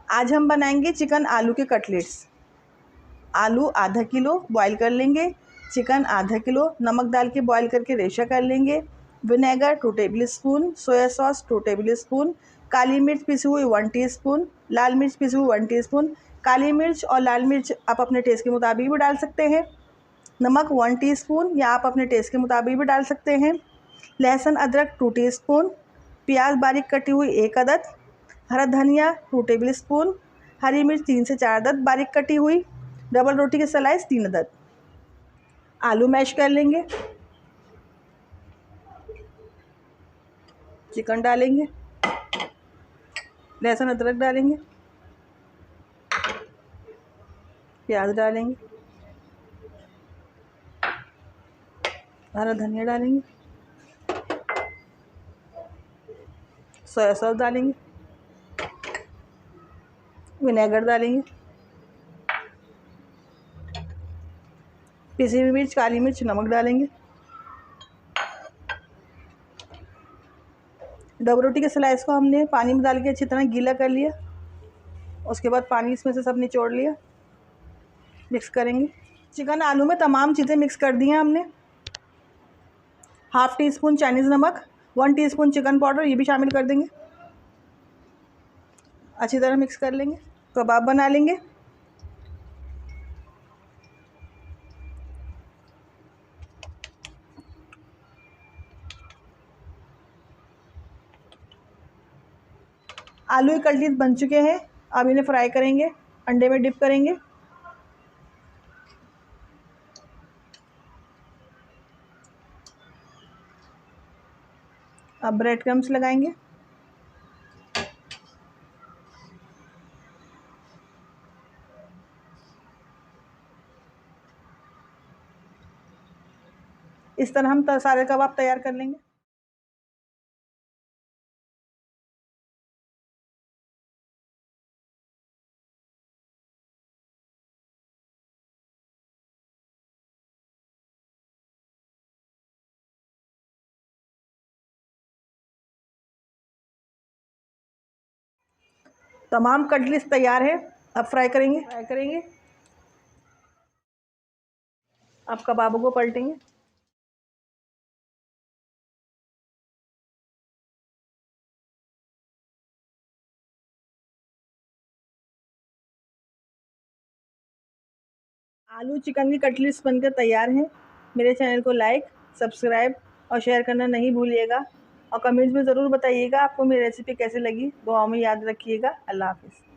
आज हम बनाएंगे चिकन आलू के कटलेट्स। आलू आधा किलो बॉईल कर लेंगे, चिकन आधा किलो नमक डाल के बॉईल करके रेशा कर लेंगे, vinegar 2 tablespoon, soya sauce 2 tablespoon, काली मिर्च पिसी हुई 1 टीस्पून, लाल मिर्च पिसी हुई 1 टीस्पून। काली मिर्च और लाल मिर्च आप अपने टेस्ट के मुताबिक भी डाल सकते हैं। नमक 1 टीस्पून या आप अपने टेस्ट के मुताबिक भी डाल सकते हैं। लहसुन अदरक 2 टीस्पून, प्याज बारीक कटी हुई 1 अदद, हरा धनिया 2 टेबल स्पून, हरी मिर्च 3 से 4 अदद बारीक कटी हुई, डबल रोटी के स्लाइस 3 अदद। आलू मैश कर लेंगे, चिकन डालेंगे, लहसुन अदरक डालेंगे, प्याज डालेंगे, हरा धनिया डालेंगे, सोया सॉस डालेंगे, विनेगर डालेंगे, पिसी हुई मिर्च, काली मिर्च, नमक डालेंगे। डबल रोटी के स्लाइस को हमने पानी में डाल के अच्छी तरह गीला कर लिया। उसके बाद पानी इसमें से सब निचोड़ लिया। मिक्स करेंगे। चिकन आलू में तमाम चीज़ें मिक्स कर दी हैं हमने। हाफ़ टी स्पून चाइनीज़ नमक, 1 टीस्पून चिकन पाउडर, ये भी शामिल कर देंगे। अच्छी तरह मिक्स कर लेंगे। कबाब बना लेंगे। आलू के कटलेट बन चुके हैं। अब इन्हें फ्राई करेंगे, अंडे में डिप करेंगे। अब ब्रेड क्रम्स लगाएंगे। इस तरह हम सारे कबाब तैयार कर लेंगे। तमाम कटलेट्स तैयार हैं। अब फ्राई करेंगे। अब कबाबों को पलटेंगे। आलू चिकन की कटलेट्स बनकर तैयार हैं। मेरे चैनल को लाइक, सब्सक्राइब और शेयर करना नहीं भूलिएगा और कमेंट्स में ज़रूर बताइएगा आपको मेरी रेसिपी कैसे लगी। दुआओं में याद रखिएगा। अल्लाह हाफ़िज़।